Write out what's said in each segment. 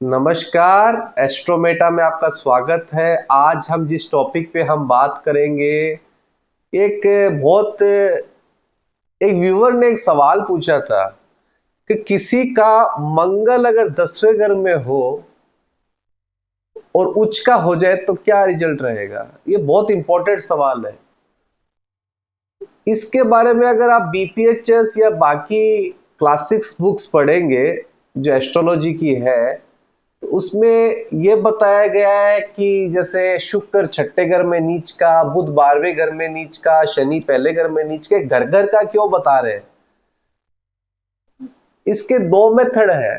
नमस्कार। एस्ट्रोमेटा में आपका स्वागत है। आज हम जिस टॉपिक पे हम बात करेंगे, एक बहुत एक व्यूअर ने एक सवाल पूछा था कि किसी का मंगल अगर 10वें घर में हो और उच्च का हो जाए तो क्या रिजल्ट रहेगा। ये बहुत इंपॉर्टेंट सवाल है। इसके बारे में अगर आप बीपीएचएस या बाकी क्लासिक्स बुक्स पढ़ेंगे जो एस्ट्रोलॉजी की है, तो उसमें ये बताया गया है कि जैसे शुक्र छठे घर में नीच का, बुध 12वें घर में नीच का, शनि पहले घर में नीच के, घर घर का क्यों बता रहे हैं। इसके दो मेथड है।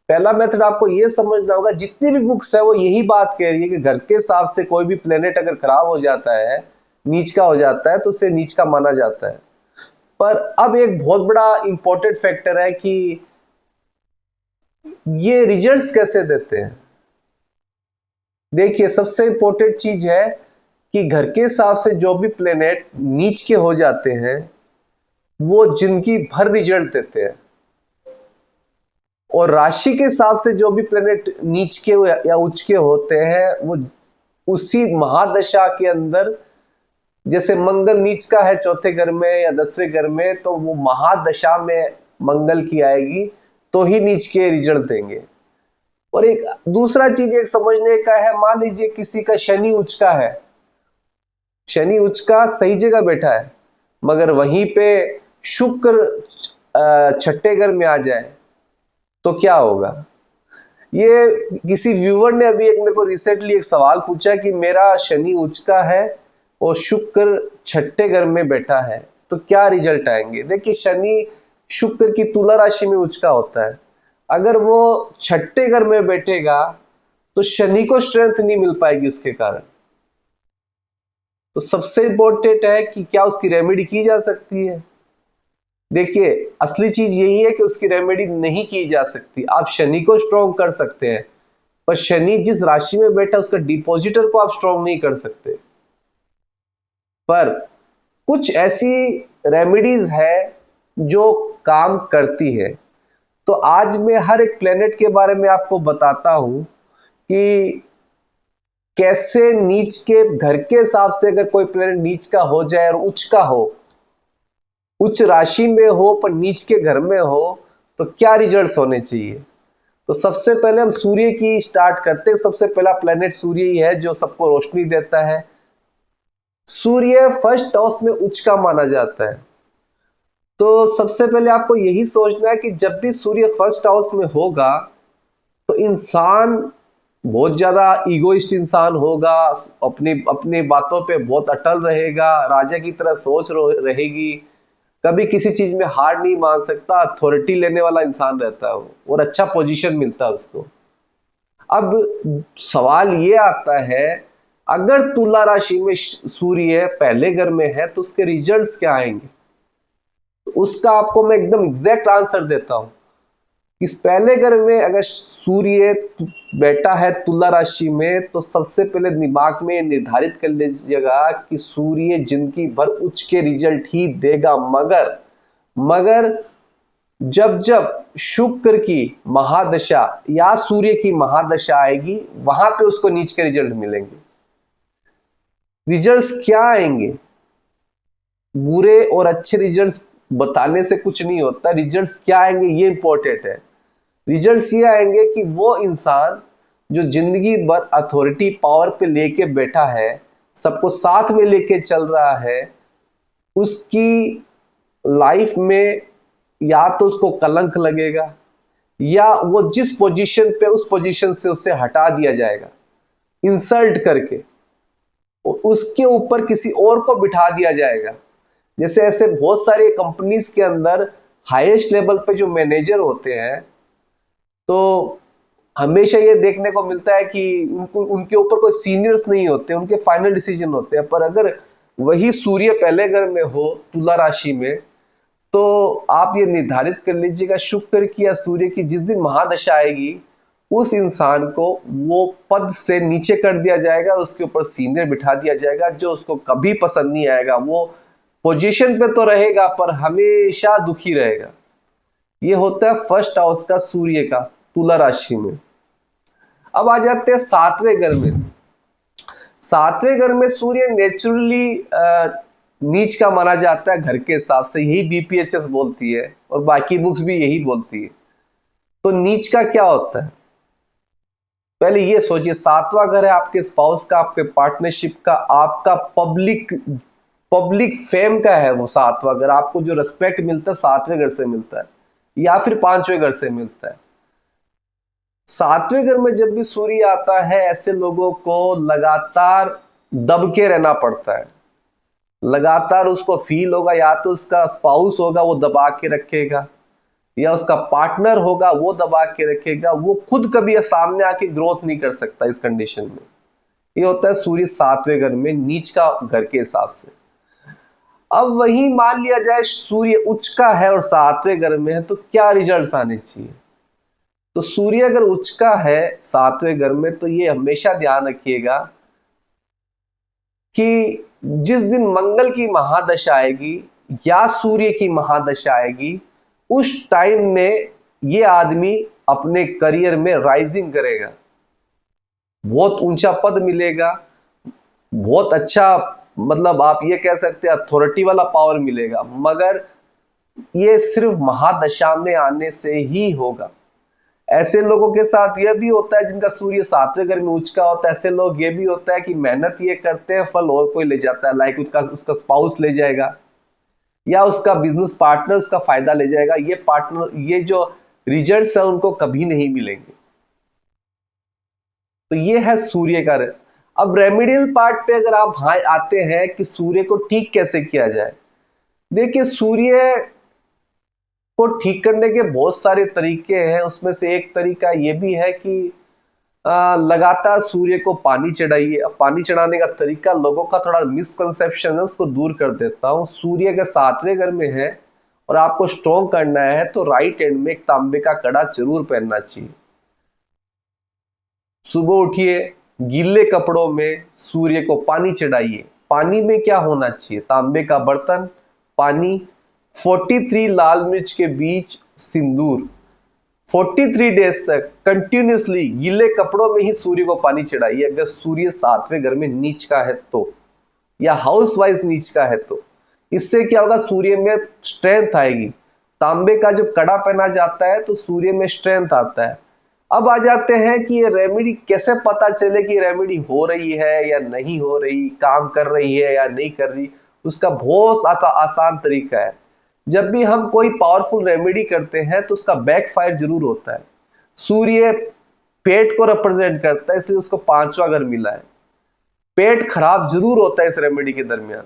पहला मेथड आपको ये समझना होगा, जितनी भी बुक्स है वो यही बात कह रही है कि घर के हिसाब से कोई भी प्लेनेट अगर खराब हो जाता है, नीच का हो जाता है, तो उसे नीच का माना जाता है। पर अब एक बहुत बड़ा इंपॉर्टेंट फैक्टर है कि ये रिजल्ट्स कैसे देते हैं। देखिए, सबसे इंपॉर्टेंट चीज है कि घर के हिसाब से जो भी प्लेनेट नीच के हो जाते हैं वो जिंदगी भर रिजल्ट देते हैं, और राशि के हिसाब से जो भी प्लेनेट नीच के या उच्च के होते हैं वो उसी महादशा के अंदर, जैसे मंगल नीच का है चौथे घर में या 10वें घर में, तो वो महादशा में मंगल की आएगी तो ही नीच के रिजल्ट देंगे। और एक दूसरा चीज एक समझने का है, मान लीजिए किसी का शनि उच्च का है, शनि उच्च का सही जगह बैठा है, मगर वहीं पे शुक्र छठे घर में आ जाए तो क्या होगा। ये किसी व्यूअर ने अभी एक मेरे को रिसेंटली एक सवाल पूछा कि मेरा शनि उच्च का है और शुक्र छठे घर में बैठा है तो क्या रिजल्ट आएंगे। देखिए, शनि शुक्र की तुला राशि में उच्च का होता है। अगर वो छठे घर में बैठेगा तो शनि को स्ट्रेंथ नहीं मिल पाएगी उसके कारण। तो सबसे इंपॉर्टेंट है कि क्या उसकी रेमेडी की जा सकती है। देखिए, असली चीज यही है कि उसकी रेमेडी नहीं की जा सकती। आप शनि को स्ट्रॉन्ग कर सकते हैं, पर शनि जिस राशि में बैठा उसका डिपॉजिटर को आप स्ट्रॉन्ग नहीं कर सकते। पर कुछ ऐसी रेमेडीज है जो काम करती है। तो आज मैं हर एक प्लेनेट के बारे में आपको बताता हूं कि कैसे नीच के घर के हिसाब से अगर कोई प्लेनेट नीच का हो जाए और उच्च का हो, उच्च राशि में हो पर नीच के घर में हो, तो क्या रिजल्ट्स होने चाहिए। तो सबसे पहले हम सूर्य की स्टार्ट करते हैं। सबसे पहला प्लेनेट सूर्य ही है जो सबको रोशनी देता है। सूर्य फर्स्ट हाउस में उच्च का माना जाता है। तो सबसे पहले आपको यही सोचना है कि जब भी सूर्य फर्स्ट हाउस में होगा तो इंसान बहुत ज्यादा ईगोइस्ट इंसान होगा, अपनी अपनी बातों पे बहुत अटल रहेगा, राजा की तरह सोच रहेगी, कभी किसी चीज में हार नहीं मान सकता, अथॉरिटी लेने वाला इंसान रहता है वो, और अच्छा पोजीशन मिलता है उसको। अब सवाल ये आता है, अगर तुला राशि में सूर्य पहले घर में है तो उसके रिजल्ट्स क्या आएंगे। तो उसका आपको मैं एकदम एग्जैक्ट आंसर देता हूं। इस पहले घर में अगर सूर्य बैठा है तुला राशि में, तो सबसे पहले दिमाग में निर्धारित कर लीजिएगा कि सूर्य जिंदगी भर उच्च के रिजल्ट ही देगा। मगर मगर जब जब शुक्र की महादशा या सूर्य की महादशा आएगी, वहां पे उसको नीच के रिजल्ट मिलेंगे। रिजल्ट्स क्या आएंगे, बुरे और अच्छे रिजल्ट्स बताने से कुछ नहीं होता। रिजल्ट्स क्या आएंगे ये इंपॉर्टेंट है। रिजल्ट्स ये आएंगे कि वो इंसान जो जिंदगी भर अथॉरिटी पावर पे लेके बैठा है, सबको साथ में लेके चल रहा है, उसकी लाइफ में या तो उसको कलंक लगेगा या वो जिस पोजीशन पे उस पोजीशन से उसे हटा दिया जाएगा इंसल्ट करके, उसके ऊपर किसी और को बिठा दिया जाएगा। जैसे ऐसे बहुत सारे कंपनीज के अंदर हाईएस्ट लेवल पे जो मैनेजर होते हैं, तो हमेशा ये देखने को मिलता है कि उनके ऊपर कोई सीनियर्स नहीं होते, उनके फाइनल डिसीजन होते हैं। पर अगर वही सूर्य पहले घर में हो तुला राशि में, तो आप ये निर्धारित कर लीजिएगा शुक्र की या सूर्य की जिस दिन महादशा आएगी, उस इंसान को वो पद से नीचे कर दिया जाएगा, उसके ऊपर सीनियर बिठा दिया जाएगा जो उसको कभी पसंद नहीं आएगा। वो पोजीशन पे तो रहेगा पर हमेशा दुखी रहेगा। ये होता है फर्स्ट हाउस का सूर्य का तुला राशि में। अब आ जाते हैं सातवें घर में। सातवें घर में सूर्य नेचुरली नीच का माना जाता है घर के हिसाब से, यही बीपीएचएस बोलती है और बाकी बुक्स भी यही बोलती है। तो नीच का क्या होता है, पहले ये सोचिए, सातवां घर है आपके स्पाउस का, आपके पार्टनरशिप का, आपका पब्लिक फेम का है वो सातवां घर। आपको जो रिस्पेक्ट मिलता है सातवें घर से मिलता है या फिर पांचवें घर से मिलता है। सातवें घर में जब भी सूर्य आता है ऐसे लोगों को लगातार दब के रहना पड़ता है, लगातार उसको फील होगा, या तो उसका स्पाउस होगा वो दबा के रखेगा, या उसका पार्टनर होगा वो दबा के रखेगा। वो खुद कभी सामने आके ग्रोथ नहीं कर सकता इस कंडीशन में। ये होता है सूर्य सातवें घर में नीच का घर के हिसाब से। अब वही मान लिया जाए सूर्य उच्च का है और सातवें घर में है, तो क्या रिजल्ट्स आने चाहिए। तो सूर्य अगर उच्च का है सातवें घर में, तो ये हमेशा ध्यान रखिएगा कि जिस दिन मंगल की महादशा आएगी या सूर्य की महादशा आएगी, उस टाइम में ये आदमी अपने करियर में राइजिंग करेगा, बहुत ऊंचा पद मिलेगा, बहुत अच्छा, मतलब आप ये कह सकते हैं अथॉरिटी वाला पावर मिलेगा। मगर ये सिर्फ महादशा में आने से ही होगा। ऐसे लोगों के साथ यह भी होता है जिनका सूर्य सातवें घर में उच्च का होता है, ऐसे लोग ये भी होता है कि मेहनत ये करते हैं, फल और कोई ले जाता है, लाइक उसका स्पाउस ले जाएगा या उसका बिजनेस पार्टनर उसका फायदा ले जाएगा। ये पार्टनर, ये जो रिजल्ट्स है उनको कभी नहीं मिलेंगे। तो ये है सूर्य का। अब रेमेडियल पार्ट पे अगर आप आते हैं कि सूर्य को ठीक कैसे किया जाए। देखिए, सूर्य को ठीक करने के बहुत सारे तरीके हैं। उसमें से एक तरीका ये भी है कि लगातार सूर्य को पानी चढ़ाइए। अब पानी चढ़ाने का तरीका लोगों का थोड़ा मिसकंसेप्शन है, उसको दूर कर देता हूँ। सूर्य अगर सातवें घर में है और आपको स्ट्रॉन्ग करना है तो राइट हैंड में एक तांबे का कड़ा जरूर पहनना चाहिए। सुबह उठिए, गीले कपड़ों में सूर्य को पानी चढ़ाइए। पानी में क्या होना चाहिए, तांबे का बर्तन, पानी, 43 लाल मिर्च के बीच सिंदूर। 43 डेज तक कंटिन्यूसली गीले कपड़ों में ही सूर्य को पानी चढ़ाइए अगर सूर्य सातवें घर में नीच का है तो, या हाउस वाइज नीच का है तो। इससे क्या होगा, सूर्य में स्ट्रेंथ आएगी। तांबे का जब कड़ा पहना जाता है तो सूर्य में स्ट्रेंथ आता है। अब आ जाते हैं कि ये रेमेडी कैसे पता चले कि रेमेडी हो रही है या नहीं हो रही, काम कर रही है या नहीं कर रही। उसका बहुत आसान तरीका है। जब भी हम कोई पावरफुल रेमेडी करते हैं तो उसका बैकफायर जरूर होता है। सूर्य पेट को रिप्रेजेंट करता है, इसलिए उसको पांचवा घर मिला है। पेट खराब जरूर होता है इस रेमेडी के दरमियान।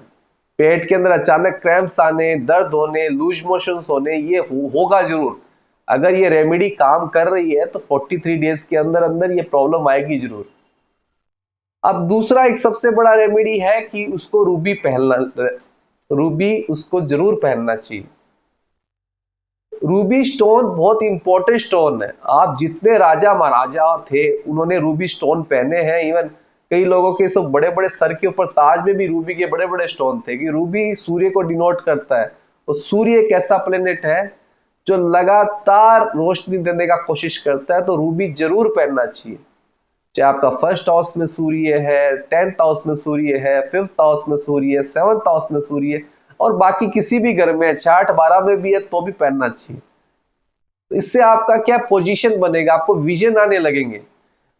पेट के अंदर अचानक क्रैम्प्स आने, दर्द होने, लूज मोशंस होने, ये होगा जरूर। अगर ये रेमेडी काम कर रही है तो 43 डेज के अंदर अंदर ये प्रॉब्लम आएगी जरूर। अब दूसरा एक सबसे बड़ा रेमेडी है कि उसको रूबी पहनना, रूबी उसको जरूर पहनना चाहिए। रूबी स्टोन बहुत इंपॉर्टेंट स्टोन है। आप जितने राजा महाराजा थे उन्होंने रूबी स्टोन पहने हैं। इवन कई लोगों के सब बड़े बड़े सर के ऊपर ताज में भी रूबी के बड़े बड़े स्टोन थे, कि रूबी सूर्य को डिनोट करता है। और सूर्य एक ऐसा प्लेनेट है जो लगातार रोशनी देने का कोशिश करता है, तो रूबी जरूर पहनना चाहिए। चाहे आपका फर्स्ट हाउस में सूर्य है, 10th हाउस में सूर्य है, 5th हाउस में सूर्य है, 7th हाउस में सूर्य है, और बाकी किसी भी घर में 6, 8, 12 में भी है तो भी पहनना चाहिए। तो इससे आपका क्या पोजीशन बनेगा, आपको विजन आने लगेंगे।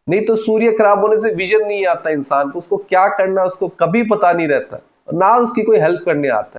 नहीं तो सूर्य खराब होने से विजन नहीं आता इंसान को, उसको क्या करना है उसको कभी पता नहीं रहता, ना उसकी कोई हेल्प करने आता है।